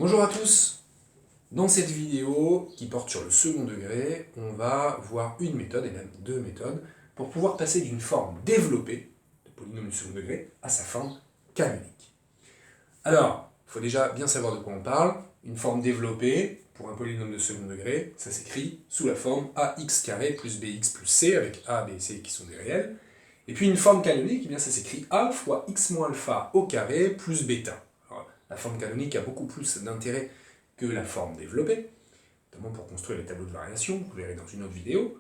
Bonjour à tous. Dans cette vidéo qui porte sur le second degré, on va voir une méthode, et même deux méthodes, pour pouvoir passer d'une forme développée de polynôme du second degré à sa forme canonique. Alors, il faut déjà bien savoir de quoi on parle. Une forme développée, pour un polynôme de second degré, ça s'écrit sous la forme ax carré plus bx plus c, avec a, b et c qui sont des réels. Et puis une forme canonique, eh bien ça s'écrit a fois x moins alpha au carré plus bêta. Alors, la forme canonique a beaucoup plus d'intérêt que la forme développée, notamment pour construire les tableaux de variation, vous verrez dans une autre vidéo.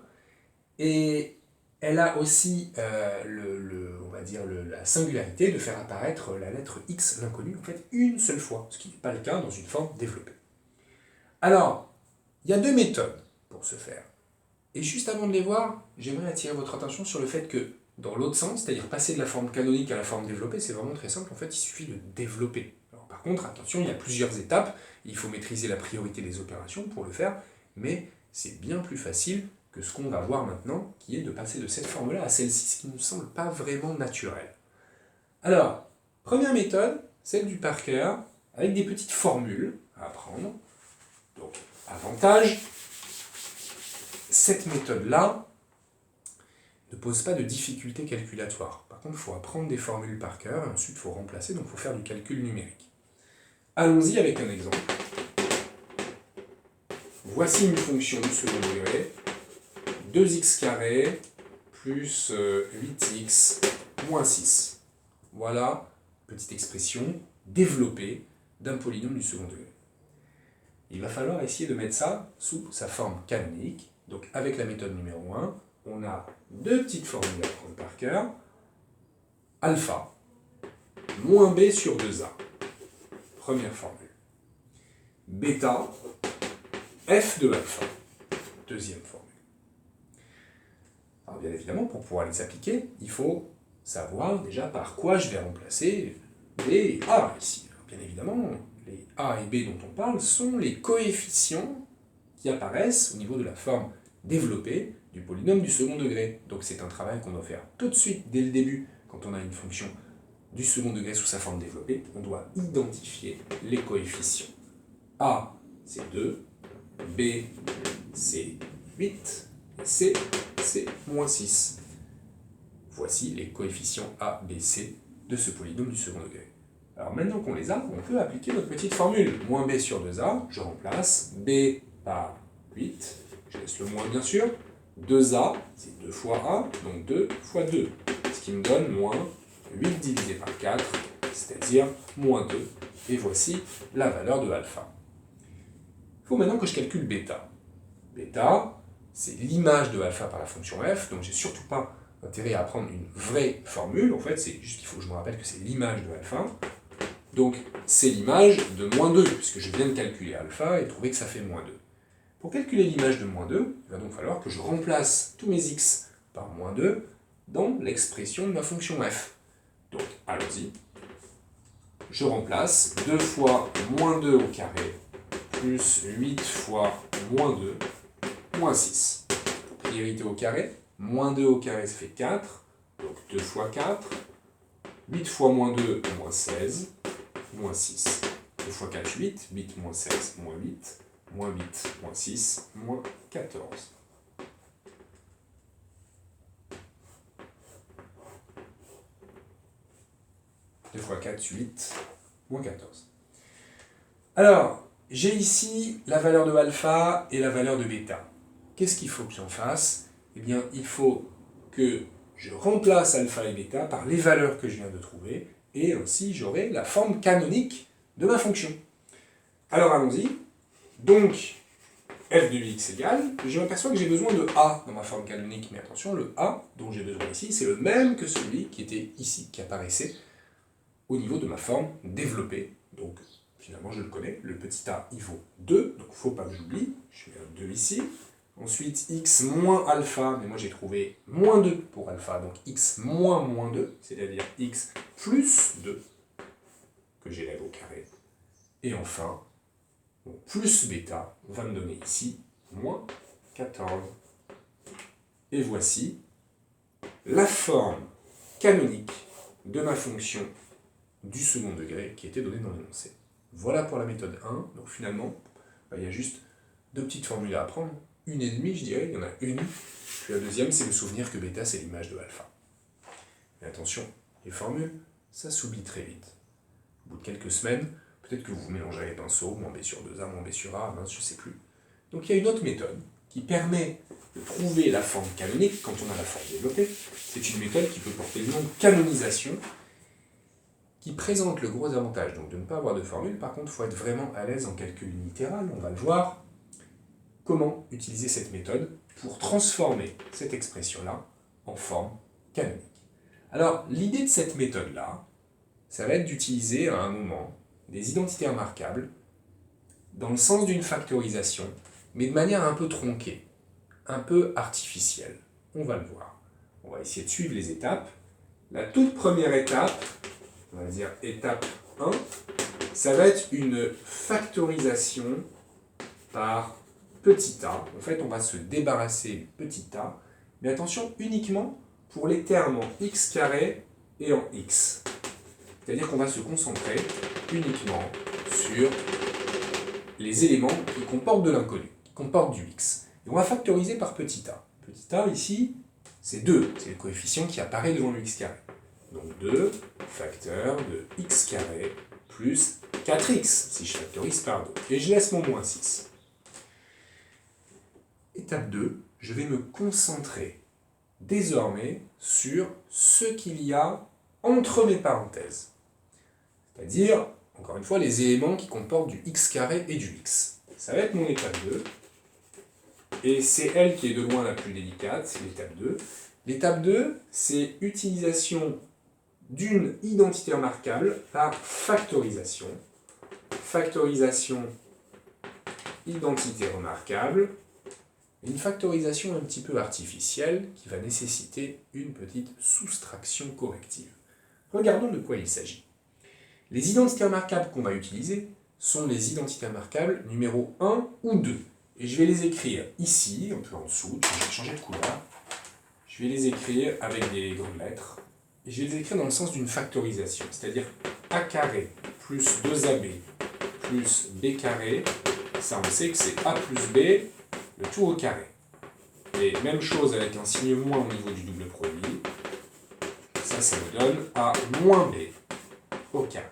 Et elle a aussi on va dire la singularité de faire apparaître la lettre x, l'inconnue, en fait une seule fois, ce qui n'est pas le cas dans une forme développée. Alors, il y a deux méthodes pour ce faire. Et juste avant de les voir, j'aimerais attirer votre attention sur le fait que, dans l'autre sens, c'est-à-dire passer de la forme canonique à la forme développée, c'est vraiment très simple, en fait, il suffit de développer. Alors, par contre, attention, il y a plusieurs étapes, il faut maîtriser la priorité des opérations pour le faire, mais c'est bien plus facile que ce qu'on va voir maintenant, qui est de passer de cette forme-là à celle-ci, ce qui ne nous semble pas vraiment naturel. Alors, première méthode, celle du par cœur, avec des petites formules à apprendre. Donc, avantage, cette méthode-là ne pose pas de difficultés calculatoires. Par contre, il faut apprendre des formules par cœur, et ensuite il faut remplacer, donc il faut faire du calcul numérique. Allons-y avec un exemple. Voici une fonction du second degré, 2x carré plus 8x moins 6. Voilà, petite expression développée d'un polynôme du second degré. Il va falloir essayer de mettre ça sous sa forme canonique. Donc avec la méthode numéro 1, on a deux petites formules à prendre par cœur. Alpha, moins b sur 2a. Première formule. Bêta, f de alpha. Deuxième formule. Alors bien évidemment, pour pouvoir les appliquer, il faut savoir déjà par quoi je vais remplacer b et a ici. Alors bien évidemment, les a et b dont on parle sont les coefficients qui apparaissent au niveau de la forme développée du polynôme du second degré. Donc c'est un travail qu'on doit faire tout de suite, dès le début, quand on a une fonction du second degré sous sa forme développée. On doit identifier les coefficients. A, c'est 2, B, c'est 8, et C, c'est moins 6. Voici les coefficients A, B, C de ce polynôme du second degré. Alors maintenant qu'on les a, on peut appliquer notre petite formule. Moins b sur 2a, je remplace b par 8, je laisse le moins bien sûr. 2a, c'est 2 fois a, donc 2 fois 2, ce qui me donne moins 8 divisé par 4, c'est-à-dire moins 2. Et voici la valeur de alpha. Il faut maintenant que je calcule bêta. Bêta, c'est l'image de alpha par la fonction f, donc j'ai surtout pas intérêt à prendre une vraie formule. En fait, c'est juste qu'il faut que je me rappelle que c'est l'image de alpha. Donc, c'est l'image de moins 2, puisque je viens de calculer alpha et trouver que ça fait moins 2. Pour calculer l'image de moins 2, il va donc falloir que je remplace tous mes x par moins 2 dans l'expression de ma fonction f. Donc, allons-y. Je remplace 2 fois moins 2 au carré plus 8 fois moins 2 moins 6. Priorité au carré. Moins 2 au carré, ça fait 4. Donc 2 fois 4. 8 fois moins 2, moins 16. Moins 6. 2 fois 4, 8. 8 moins 16, moins 8. Moins 8, moins 6, moins 14. Deux fois 4, 8, moins 14. Alors, j'ai ici la valeur de alpha et la valeur de bêta. Qu'est-ce qu'il faut que j'en fasse? Eh bien, il faut que je remplace alpha et bêta par les valeurs que je viens de trouver, et ainsi j'aurai la forme canonique de ma fonction. Alors allons-y. Donc, f de x égale, je m'aperçois que j'ai besoin de a dans ma forme canonique, mais attention, le a dont j'ai besoin ici, c'est le même que celui qui était ici, qui apparaissait au niveau de ma forme développée. Donc, finalement, je le connais, le petit a, il vaut 2, donc il ne faut pas que j'oublie, je mets un 2 ici. Ensuite, x moins alpha, mais moi j'ai trouvé moins 2 pour alpha, donc x moins moins 2, c'est-à-dire x plus 2, que j'élève au carré. Et enfin, bon, plus bêta va me donner ici moins 14. Et voici la forme canonique de ma fonction du second degré qui était donnée dans l'énoncé. Voilà pour la méthode 1. Donc finalement, il y a juste deux petites formules à apprendre. Une et demie, je dirais, il y en a une. Puis la deuxième, c'est me souvenir que bêta, c'est l'image de alpha. Mais attention, les formules, ça s'oublie très vite. Au bout de quelques semaines, peut-être que vous mélangez les pinceaux, moins B sur 2A, moins B sur A, mince, je ne sais plus. Donc il y a une autre méthode qui permet de trouver la forme canonique quand on a la forme développée. C'est une méthode qui peut porter le nom de canonisation, qui présente le gros avantage donc de ne pas avoir de formule. Par contre, il faut être vraiment à l'aise en calcul unilatéral. On va le voir. Comment utiliser cette méthode pour transformer cette expression-là en forme canonique. Alors, l'idée de cette méthode-là, ça va être d'utiliser à un moment des identités remarquables dans le sens d'une factorisation, mais de manière un peu tronquée, un peu artificielle. On va le voir. On va essayer de suivre les étapes. La toute première étape, on va dire étape 1, ça va être une factorisation par petit a. En fait, on va se débarrasser du petit a, mais attention, uniquement pour les termes en x carré et en x. C'est-à-dire qu'on va se concentrer uniquement sur les éléments qui comportent de l'inconnu, qui comportent du x. Et on va factoriser par petit a. Petit a, ici, c'est 2. C'est le coefficient qui apparaît devant le x carré. Donc 2 facteur de x carré plus 4x, si je factorise par 2. Et je laisse mon moins 6. Étape 2, je vais me concentrer désormais sur ce qu'il y a entre mes parenthèses. C'est-à-dire, encore une fois, les éléments qui comportent du x carré et du x. Ça va être mon étape 2. Et c'est elle qui est de loin la plus délicate, c'est l'étape 2. L'étape 2, c'est utilisation d'une identité remarquable par factorisation. Factorisation, identité remarquable. Une factorisation un petit peu artificielle qui va nécessiter une petite soustraction corrective. Regardons de quoi il s'agit. Les identités remarquables qu'on va utiliser sont les identités remarquables numéro 1 ou 2. Et je vais les écrire ici, un peu en dessous, je vais changer de couleur. Je vais les écrire avec des grandes lettres. Et je vais les écrire dans le sens d'une factorisation, c'est-à-dire a carré plus 2ab plus b carré. Ça, on sait que c'est a plus b, le tout au carré. Et même chose avec un signe moins au niveau du double produit. Ça me donne a moins b au carré.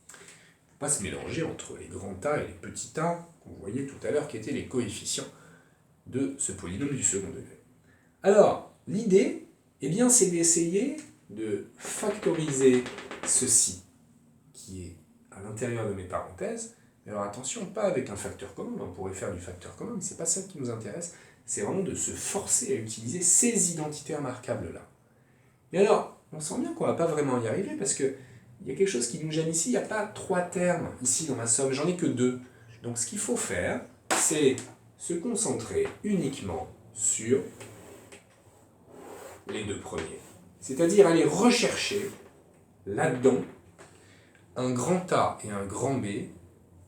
Il ne faut pas se mélanger entre les grands A et les petits a, qu'on voyait tout à l'heure, qui étaient les coefficients de ce polynôme du second degré. Alors, l'idée, c'est d'essayer de factoriser ceci, qui est à l'intérieur de mes parenthèses. Alors attention, pas avec un facteur commun, on pourrait faire du facteur commun, mais ce n'est pas ça qui nous intéresse, c'est vraiment de se forcer à utiliser ces identités remarquables-là. Mais alors, on sent bien qu'on ne va pas vraiment y arriver, parce qu'il y a quelque chose qui nous gêne ici, il n'y a pas 3 termes ici dans ma somme, j'en ai que 2. Donc ce qu'il faut faire, c'est se concentrer uniquement sur les 2 premiers. C'est-à-dire aller rechercher là-dedans un grand A et un grand B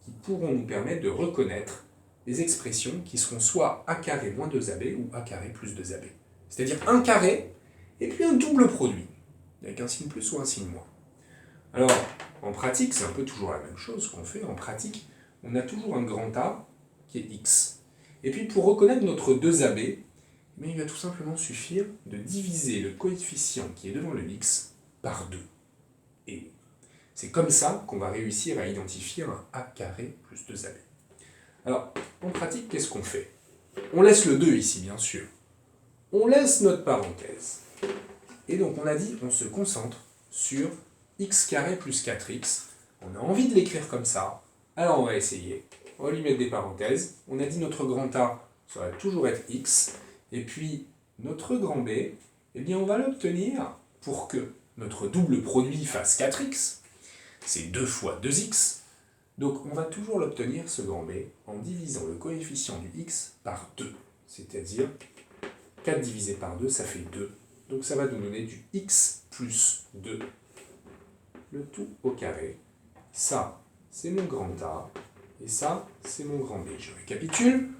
qui pourront nous permettre de reconnaître des expressions qui seront soit a carré moins 2ab ou a carré plus 2ab. C'est-à-dire un carré et puis un double produit, avec un signe plus ou un signe moins. Alors, en pratique, c'est un peu toujours la même chose qu'on fait. En pratique, on a toujours un grand A qui est x. Et puis pour reconnaître notre 2ab, il va tout simplement suffire de diviser le coefficient qui est devant le x par 2. Et c'est comme ça qu'on va réussir à identifier un a carré plus 2ab. Alors, en pratique, qu'est-ce qu'on fait? On laisse le 2 ici, bien sûr. On laisse notre parenthèse. Et donc, on a dit, on se concentre sur x carré plus 4x. On a envie de l'écrire comme ça. Alors, on va essayer. On va lui mettre des parenthèses. On a dit notre grand A, ça va toujours être x. Et puis, notre grand B, on va l'obtenir pour que notre double produit fasse 4x. C'est 2 fois 2x. Donc, on va toujours l'obtenir, ce grand B, en divisant le coefficient du x par 2. C'est-à-dire, 4 divisé par 2, ça fait 2. Donc, ça va nous donner du x plus 2. Le tout au carré. Ça, c'est mon grand A. Et ça, c'est mon grand B. Je récapitule.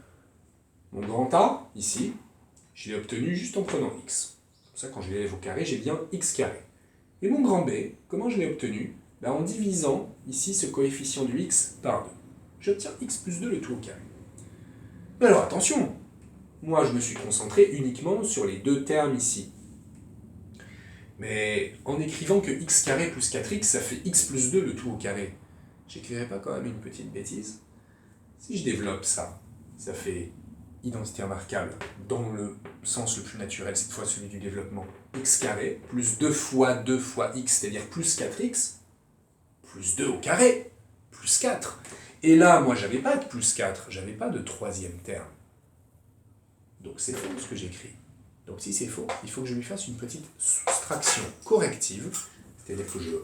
Mon grand A, ici, je l'ai obtenu juste en prenant x. Comme ça, quand je l'élève au carré, j'ai bien x carré. Et mon grand B, comment je l'ai obtenu? Ben, en divisant ici ce coefficient du x par 2. J'obtiens x plus 2 le tout au carré. Mais alors attention, moi je me suis concentré uniquement sur les deux termes ici. Mais en écrivant que x carré plus 4x, ça fait x plus 2 le tout au carré. J'écrirais pas quand même une petite bêtise? Si je développe ça, ça fait identité remarquable dans le sens le plus naturel, cette fois celui du développement, x carré plus 2 fois x, c'est-à-dire plus 4x, plus 2 au carré, plus 4. Et là, moi, j'avais pas de plus 4, j'avais pas de troisième terme. Donc c'est faux ce que j'écris. Donc si c'est faux, il faut que je lui fasse une petite soustraction corrective, c'est-à-dire que je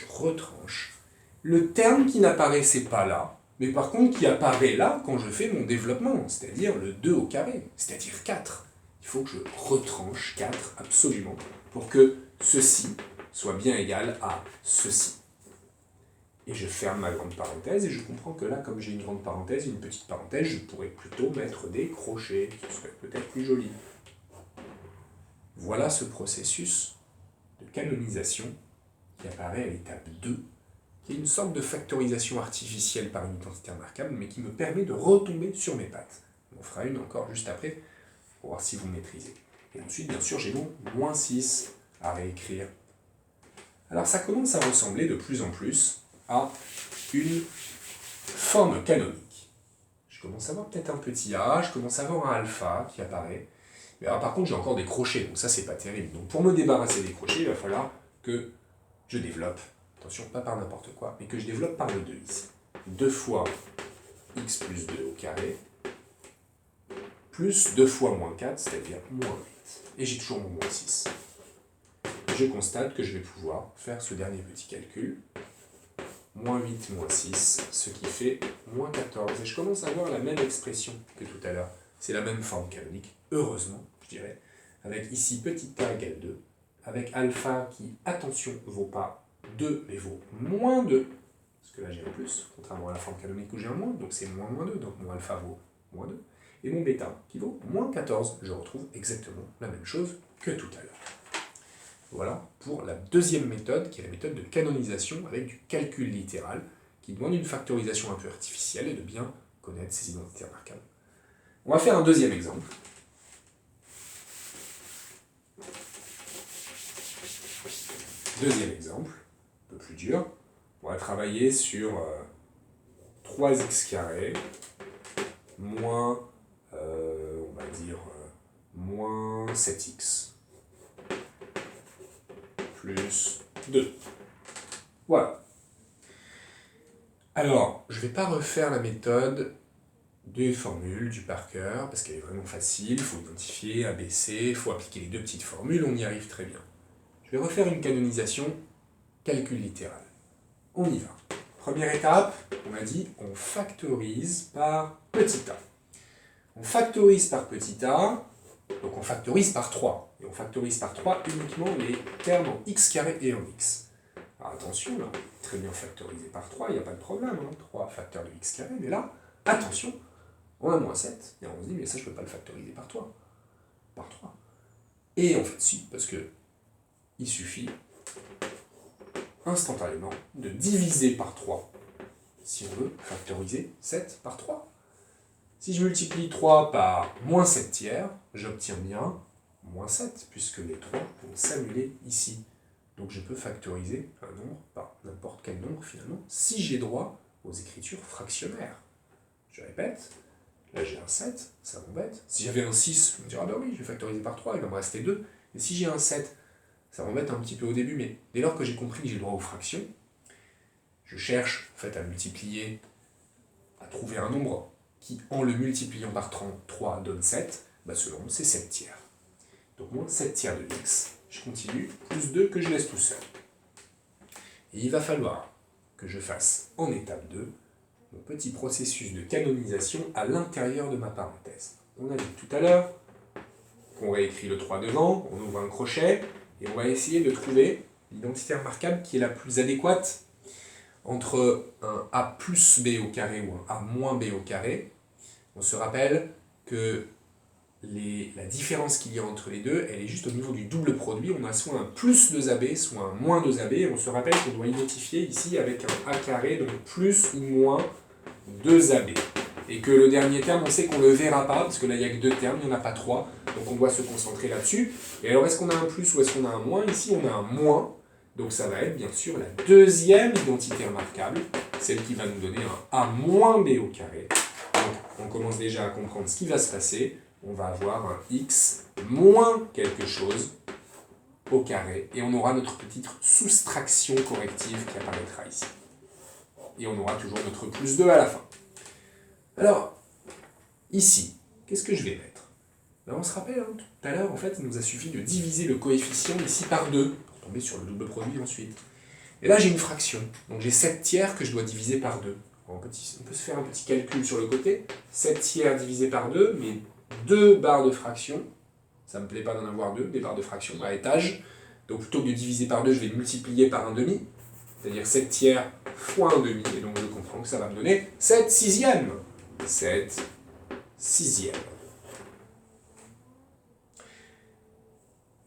retranche le terme qui n'apparaissait pas là, mais par contre qui apparaît là quand je fais mon développement, c'est-à-dire le 2 au carré, c'est-à-dire 4. Il faut que je retranche 4 absolument pour que ceci soit bien égal à ceci. Et je ferme ma grande parenthèse, et je comprends que là, comme j'ai une grande parenthèse, une petite parenthèse, je pourrais plutôt mettre des crochets, ce serait peut-être plus joli. Voilà ce processus de canonisation qui apparaît à l'étape 2, qui est une sorte de factorisation artificielle par une identité remarquable, mais qui me permet de retomber sur mes pattes. On fera une encore juste après, pour voir si vous maîtrisez. Et ensuite, bien sûr, j'ai mon moins 6 à réécrire. Alors ça commence à ressembler de plus en plus à une forme canonique. Je commence à voir peut-être un petit a, je commence à voir un alpha qui apparaît. Mais alors, par contre, j'ai encore des crochets, donc ça, c'est pas terrible. Donc pour me débarrasser des crochets, il va falloir que je développe, attention, pas par n'importe quoi, mais que je développe par le 2 ici. 2 fois x plus 2 au carré, plus 2 fois moins 4, c'est-à-dire moins 8. Et j'ai toujours mon moins 6. Je constate que je vais pouvoir faire ce dernier petit calcul. Moins 8, moins 6, ce qui fait moins 14. Et je commence à avoir la même expression que tout à l'heure. C'est la même forme canonique, heureusement, je dirais, avec ici petit a égale 2, avec alpha qui, attention, vaut pas 2, mais vaut moins 2, parce que là j'ai un plus, contrairement à la forme canonique où j'ai un moins, donc c'est moins 2, donc mon alpha vaut moins 2, et mon bêta qui vaut moins 14. Je retrouve exactement la même chose que tout à l'heure. Voilà pour la deuxième méthode, qui est la méthode de canonisation avec du calcul littéral, qui demande une factorisation un peu artificielle et de bien connaître ces identités remarquables. On va faire un deuxième exemple. Deuxième exemple, un peu plus dur. On va travailler sur 3x carré moins, on va dire, moins 7x. Plus 2. Voilà. Alors, je ne vais pas refaire la méthode des formules du par cœur, parce qu'elle est vraiment facile, il faut identifier, abaisser, il faut appliquer les deux petites formules, on y arrive très bien. Je vais refaire une canonisation calcul littéral. On y va. Première étape, on a dit, on factorise par petit a. On factorise par petit a, donc on factorise par 3. Et on factorise par 3 uniquement les termes en x carré et en x. Alors attention, là, très bien factorisé par 3, il n'y a pas de problème, 3 facteurs de x carré, mais là, attention, on a moins 7, et on se dit, mais ça, je ne peux pas le factoriser par 3. Par 3. Et en fait, si, parce que il suffit instantanément de diviser par 3 si on veut factoriser 7 par 3. Si je multiplie 3 par moins 7 tiers, j'obtiens bien moins 7, puisque les 3 vont s'annuler ici. Donc je peux factoriser un nombre par n'importe quel nombre finalement, si j'ai droit aux écritures fractionnaires. Je répète, là j'ai un 7, ça m'embête. Si j'avais un 6, je me dirais, ah bah oui, je vais factoriser par 3, il va me rester 2. Et si j'ai un 7, ça m'embête un petit peu au début, mais dès lors que j'ai compris que j'ai droit aux fractions, je cherche en fait à multiplier, à trouver un nombre qui, en le multipliant par 3, donne 7, bah ce nombre c'est 7 tiers. Donc moins 7 tiers de x, je continue, plus 2 que je laisse tout seul. Et il va falloir que je fasse en étape 2 mon petit processus de canonisation à l'intérieur de ma parenthèse. On a dit tout à l'heure qu'on réécrit le 3 devant, on ouvre un crochet, et on va essayer de trouver l'identité remarquable qui est la plus adéquate entre un a plus b au carré ou un a moins b au carré. On se rappelle que la différence qu'il y a entre les deux, elle est juste au niveau du double produit. On a soit un plus 2AB, soit un moins 2AB. On se rappelle qu'on doit identifier ici avec un A carré, donc plus ou moins 2AB. Et que le dernier terme, on sait qu'on ne le verra pas, parce que là, il n'y a que 2 termes, il n'y en a pas 3. Donc on doit se concentrer là-dessus. Et alors, est-ce qu'on a un plus ou est-ce qu'on a un moins? Ici, on a un moins. Donc ça va être bien sûr la deuxième identité remarquable, celle qui va nous donner un A moins B au carré. Donc on commence déjà à comprendre ce qui va se passer. On va avoir un X moins quelque chose au carré. Et on aura notre petite soustraction corrective qui apparaîtra ici. Et on aura toujours notre plus 2 à la fin. Alors, ici, qu'est-ce que je vais mettre? Ben, on se rappelle, hein, tout à l'heure, en fait, il nous a suffi de diviser le coefficient ici par 2, pour tomber sur le double produit ensuite. Et là, j'ai une fraction, donc j'ai 7 tiers que je dois diviser par 2. On peut se faire un petit calcul sur le côté. 7 tiers divisé par 2, mais 2 barres de fraction. Ça ne me plaît pas d'en avoir 2, des barres de fraction à étage. Donc plutôt que de diviser par 2, je vais multiplier par 1 demi. C'est-à-dire 7 tiers fois 1 demi. Et donc je comprends que ça va me donner 7 sixièmes. 7 sixièmes.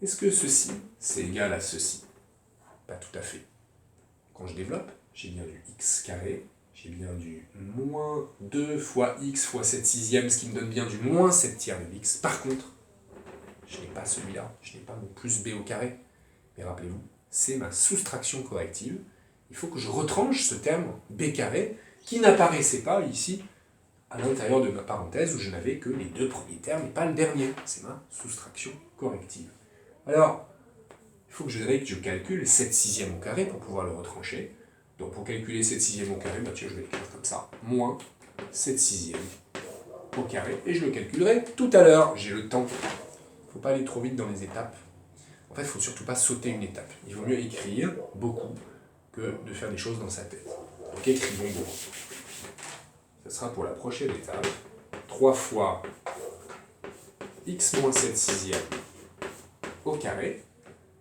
Est-ce que ceci, c'est égal à ceci? Pas tout à fait. Quand je développe, j'ai bien du x carré, j'ai bien du moins 2 fois x fois 7 sixièmes, ce qui me donne bien du moins 7 tiers de x. Par contre, je n'ai pas celui-là, je n'ai pas mon plus b au carré. Mais rappelez-vous, c'est ma soustraction corrective. Il faut que je retranche ce terme b carré qui n'apparaissait pas ici à l'intérieur de ma parenthèse où je n'avais que les 2 premiers termes et pas le dernier. C'est ma soustraction corrective. Alors, il faut que je calcule 7 sixièmes au carré pour pouvoir le retrancher. Donc pour calculer 7 sixièmes au carré, bah tiens, je vais l'écrire comme ça, moins 7 sixièmes au carré, et je le calculerai tout à l'heure. J'ai le temps. Il ne faut pas aller trop vite dans les étapes. En fait, il ne faut surtout pas sauter une étape. Il vaut mieux écrire beaucoup que de faire des choses dans sa tête. Donc écrivons beaucoup. Ce sera pour la prochaine étape. 3 fois x moins 7 sixièmes au carré,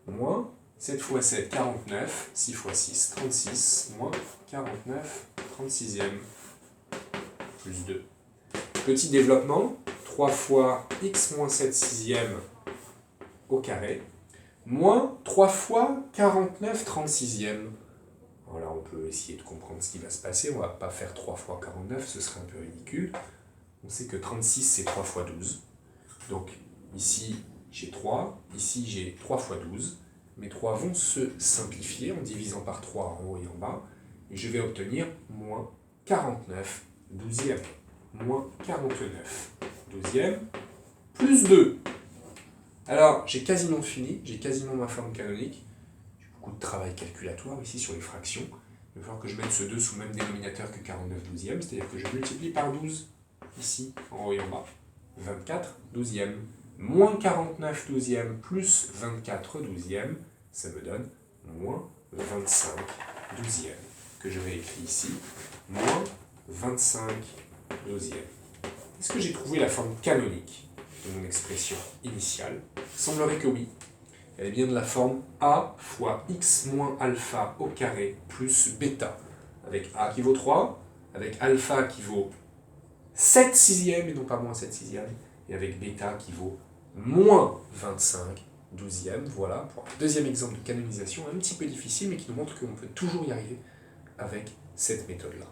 moins 7 fois 7, 49, 6 fois 6, 36, moins 49, 36e, plus 2. Petit développement, 3 fois x moins 7 sixième au carré, moins 3 fois 49 36e. Voilà, on peut essayer de comprendre ce qui va se passer. On ne va pas faire 3 fois 49, ce serait un peu ridicule. On sait que 36, c'est 3 fois 12. Donc ici, j'ai 3, ici j'ai 3 fois 12. Mes 3 vont se simplifier en divisant par 3 en haut et en bas. Et je vais obtenir moins 49 douzième. Moins 49 douzième plus 2. Alors, j'ai quasiment fini, j'ai quasiment ma forme canonique. J'ai beaucoup de travail calculatoire ici sur les fractions. Il va falloir que je mette ce 2 sous le même dénominateur que 49 douzième, c'est-à-dire que je multiplie par 12, ici, en haut et en bas. 24 douzième. Moins 49 douzième plus 24 douzième, ça me donne moins 25 douzième, que je réécris ici, moins 25 douzième. Est-ce que j'ai trouvé la forme canonique de mon expression initiale? Il semblerait que oui. Elle est bien de la forme a fois x moins alpha au carré plus bêta, avec a qui vaut 3, avec alpha qui vaut 7 sixièmes et non pas moins 7 sixièmes, et avec bêta qui vaut moins 25 douzième. Voilà, pour un deuxième exemple de canonisation un petit peu difficile, mais qui nous montre qu'on peut toujours y arriver avec cette méthode-là.